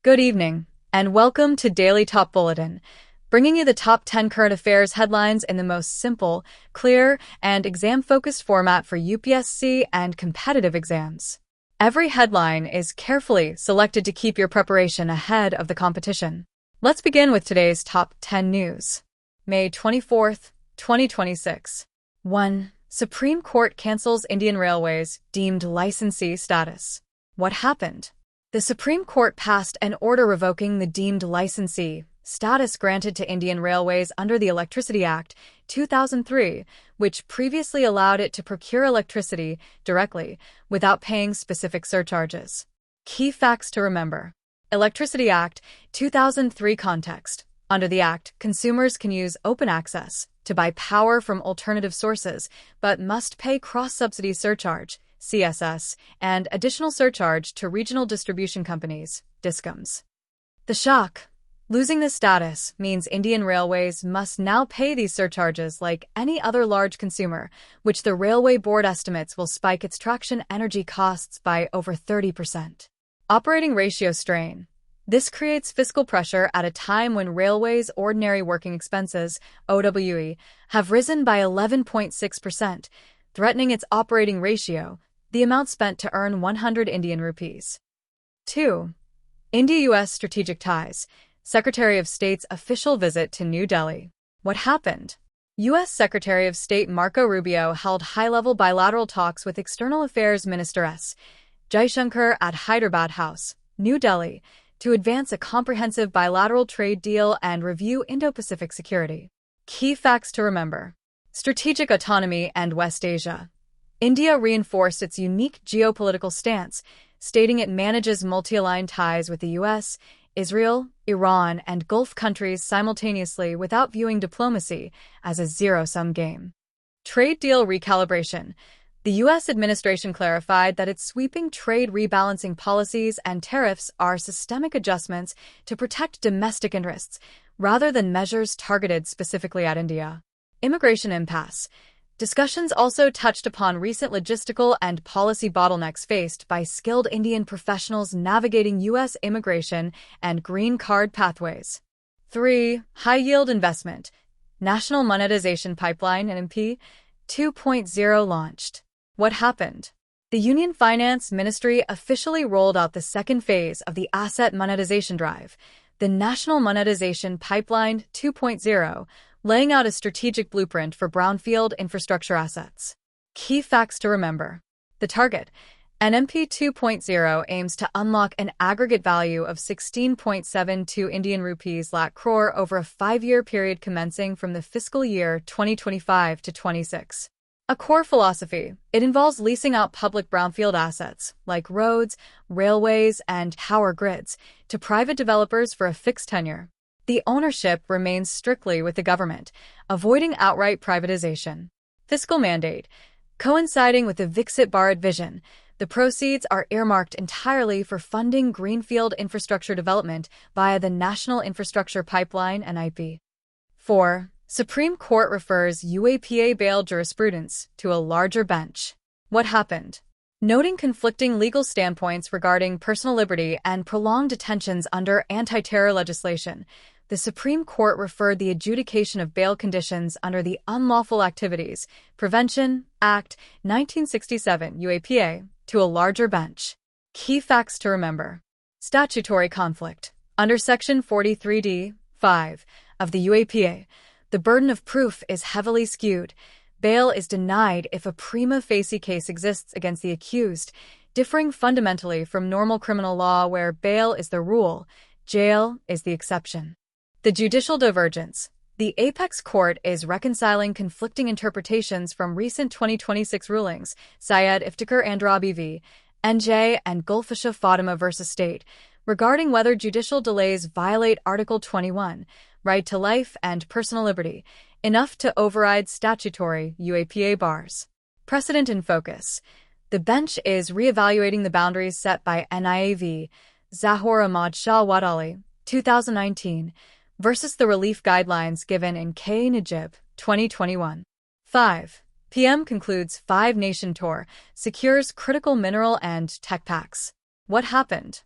Good evening, and welcome to Daily Top Bulletin, bringing you the top 10 current affairs headlines in the most simple, clear, and exam-focused format for UPSC and competitive exams. Every headline is carefully selected to keep your preparation ahead of the competition. Let's begin with today's top 10 news. May 24th, 2026. 1. Supreme Court cancels Indian Railways deemed licensee status. What happened? The Supreme Court passed an order revoking the deemed licensee status granted to Indian Railways under the Electricity Act 2003, which previously allowed it to procure electricity directly without paying specific surcharges. Key facts to remember. Electricity Act 2003 context. Under the Act, consumers can use open access to buy power from alternative sources, but must pay cross-subsidy surcharge, CSS, and additional surcharge to regional distribution companies, DISCOMs. The shock. Losing this status means Indian Railways must now pay these surcharges like any other large consumer, which the Railway Board estimates will spike its traction energy costs by over 30%. Operating ratio strain. This creates fiscal pressure at a time when Railways' ordinary working expenses, OWE, have risen by 11.6%, threatening its operating ratio, the amount spent to earn 100 Indian rupees. 2. India-US strategic ties. Secretary of State's official visit to New Delhi. What happened? U.S. Secretary of State Marco Rubio held high-level bilateral talks with External Affairs Minister S. Jaishankar at Hyderabad House, New Delhi, to advance a comprehensive bilateral trade deal and review Indo-Pacific security. Key facts to remember. Strategic autonomy and West Asia. India reinforced its unique geopolitical stance, stating it manages multi-aligned ties with the U.S., Israel, Iran, and Gulf countries simultaneously without viewing diplomacy as a zero-sum game. Trade deal recalibration. The U.S. administration clarified that its sweeping trade rebalancing policies and tariffs are systemic adjustments to protect domestic interests, rather than measures targeted specifically at India. Immigration impasse. Discussions also touched upon recent logistical and policy bottlenecks faced by skilled Indian professionals navigating U.S. immigration and green card pathways. 3. High-yield investment. National Monetization Pipeline (NMP) 2.0 launched. What happened? The Union Finance Ministry officially rolled out the second phase of the Asset Monetization Drive, the National Monetization Pipeline 2.0, laying out a strategic blueprint for brownfield infrastructure assets. Key facts to remember. The target. NMP 2.0 aims to unlock an aggregate value of 16.72 Indian rupees lakh crore over a 5-year period commencing from the fiscal year 2025 to 26. A core philosophy, it involves leasing out public brownfield assets, like roads, railways, and power grids, to private developers for a fixed tenure. The ownership remains strictly with the government, avoiding outright privatization. Fiscal mandate. Coinciding with the Viksit Bharat vision, the proceeds are earmarked entirely for funding greenfield infrastructure development via the National Infrastructure Pipeline (NIP). 4. Supreme Court refers UAPA bail jurisprudence to a larger bench. What happened? Noting conflicting legal standpoints regarding personal liberty and prolonged detentions under anti-terror legislation, the Supreme Court referred the adjudication of bail conditions under the Unlawful Activities Prevention Act 1967 UAPA to a larger bench. Key facts to remember. Statutory conflict. Under Section 43d(5) of the UAPA, the burden of proof is heavily skewed. Bail is denied if a prima facie case exists against the accused, differing fundamentally from normal criminal law where bail is the rule, jail is the exception. The judicial divergence. The Apex Court is reconciling conflicting interpretations from recent 2026 rulings, Syed Iftikhar Andrabi v. NJ and Gulfisha Fatima v. State, regarding whether judicial delays violate Article 21, right to life and personal liberty, enough to override statutory UAPA bars. Precedent in focus. The bench is reevaluating the boundaries set by NIAV, Zahor Ahmad Shah Wadali, 2019, versus the relief guidelines given in K. Najib, 2021. 5. PM concludes 5-nation tour, secures critical mineral and tech packs. What happened?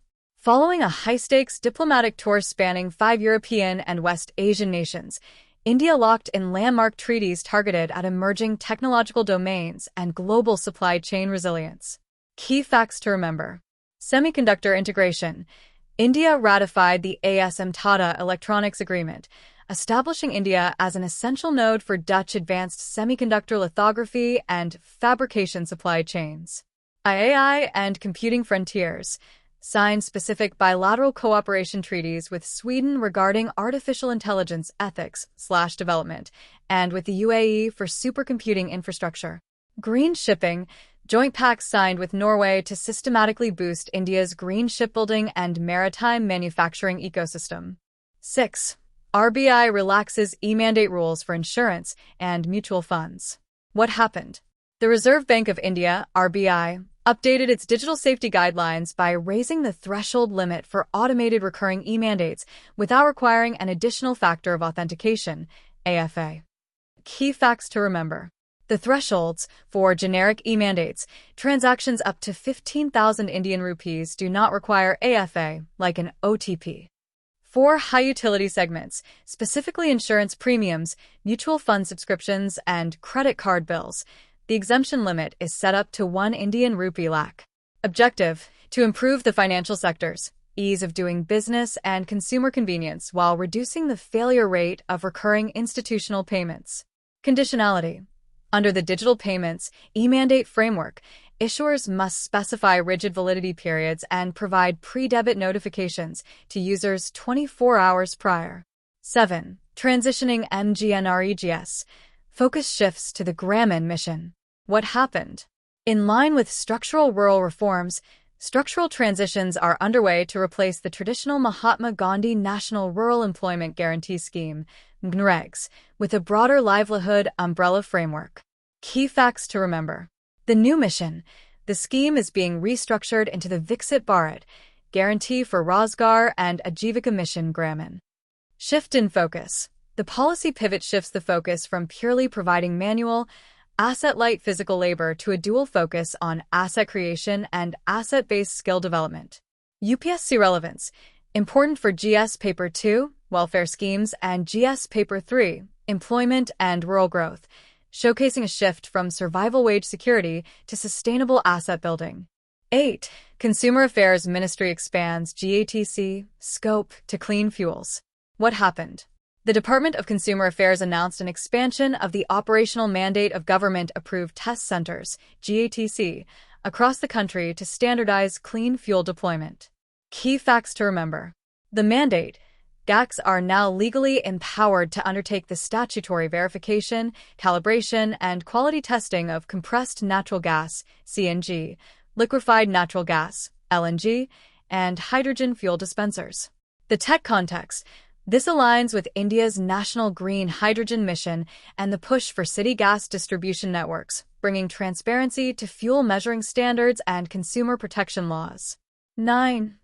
Following a high-stakes diplomatic tour spanning 5 European and West Asian nations, India locked in landmark treaties targeted at emerging technological domains and global supply chain resilience. Key facts to remember. Semiconductor integration. India ratified the ASM-Tata Electronics Agreement, establishing India as an essential node for Dutch advanced semiconductor lithography and fabrication supply chains. AI and computing frontiers. Signed specific bilateral cooperation treaties with Sweden regarding artificial intelligence ethics/development, and with the UAE for supercomputing infrastructure. Green shipping. Joint pacts signed with Norway to systematically boost India's green shipbuilding and maritime manufacturing ecosystem. 6. RBI relaxes e-mandate rules for insurance and mutual funds. What happened? The Reserve Bank of India, RBI, updated its digital safety guidelines by raising the threshold limit for automated recurring e-mandates without requiring an additional factor of authentication, AFA. Key facts to remember. The thresholds for generic e-mandates, transactions up to 15,000 Indian rupees do not require AFA, like an OTP. 4 high-utility segments, specifically insurance premiums, mutual fund subscriptions, and credit card bills. The exemption limit is set up to 1 Indian rupee lakh. Objective: to improve the financial sector's ease of doing business and consumer convenience while reducing the failure rate of recurring institutional payments. Conditionality. Under the Digital Payments e-mandate framework, issuers must specify rigid validity periods and provide pre-debit notifications to users 24 hours prior. 7. Transitioning MGNREGS. Focus shifts to the Gramin mission. What happened? In line with structural rural reforms, structural transitions are underway to replace the traditional Mahatma Gandhi National Rural Employment Guarantee Scheme, MGNREGS, with a broader livelihood umbrella framework. Key facts to remember. The new mission. The scheme is being restructured into the Viksit Bharat, Guarantee for Rozgar and Ajivika Mission Gramin. Shift in focus. The policy pivot shifts the focus from purely providing manual, asset-light physical labor to a dual focus on asset creation and asset-based skill development. UPSC relevance. Important for GS Paper 2, welfare schemes, and GS Paper 3, employment and rural growth, showcasing a shift from survival wage security to sustainable asset building. 8. Consumer Affairs Ministry expands GATC scope to clean fuels. What happened? The Department of Consumer Affairs announced an expansion of the operational mandate of government-approved test centers, GATC, across the country to standardize clean fuel deployment. Key facts to remember. The mandate, GACs are now legally empowered to undertake the statutory verification, calibration, and quality testing of compressed natural gas, CNG, liquefied natural gas, LNG, and hydrogen fuel dispensers. The tech context. This aligns with India's national green hydrogen mission and the push for city gas distribution networks, bringing transparency to fuel measuring standards and consumer protection laws. 9.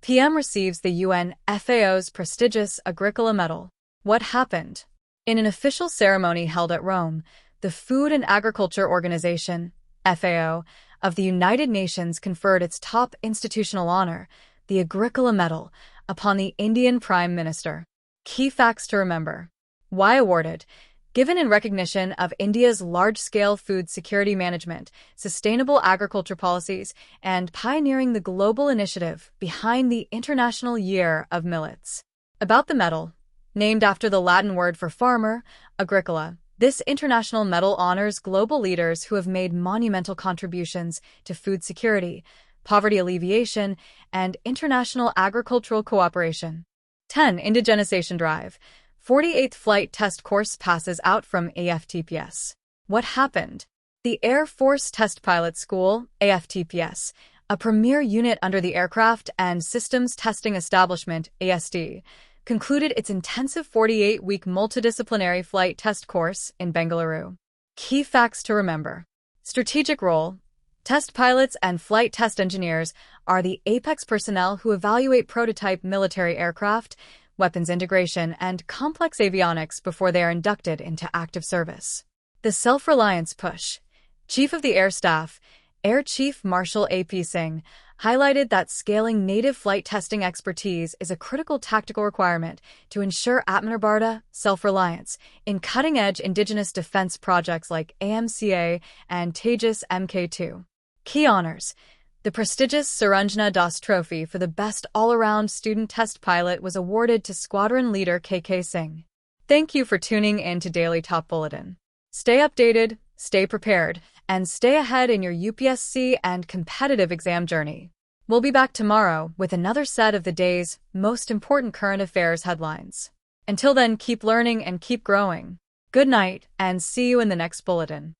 PM receives the UN FAO's prestigious Agricola Medal. What happened? In an official ceremony held at Rome, the Food and Agriculture Organization, FAO, of the United Nations conferred its top institutional honor, the Agricola Medal, upon the Indian Prime Minister. Key facts to remember. Why awarded? Given in recognition of India's large-scale food security management, sustainable agriculture policies, and pioneering the global initiative behind the International Year of Millets. About the medal. Named after the Latin word for farmer, agricola, this international medal honors global leaders who have made monumental contributions to food security, poverty alleviation, and international agricultural cooperation. 10. Indigenization drive. 48th Flight Test Course passes out from AFTPS. What happened? The Air Force Test Pilot School, AFTPS, a premier unit under the Aircraft and Systems Testing Establishment, ASD, concluded its intensive 48-week multidisciplinary flight test course in Bengaluru. Key facts to remember. Strategic role. Test pilots and flight test engineers are the apex personnel who evaluate prototype military aircraft, weapons integration, and complex avionics before they are inducted into active service. The self-reliance push. Chief of the Air Staff, Air Chief Marshal AP Singh highlighted that scaling native flight testing expertise is a critical tactical requirement to ensure Atmanirbhar self-reliance in cutting-edge indigenous defense projects like AMCA and Tejas Mk2. Key honors. The prestigious Saranjana Das Trophy for the best all-around student test pilot was awarded to Squadron Leader KK Singh. Thank you for tuning in to Daily Top Bulletin. Stay updated, stay prepared, and stay ahead in your UPSC and competitive exam journey. We'll be back tomorrow with another set of the day's most important current affairs headlines. Until then, keep learning and keep growing. Good night, and see you in the next bulletin.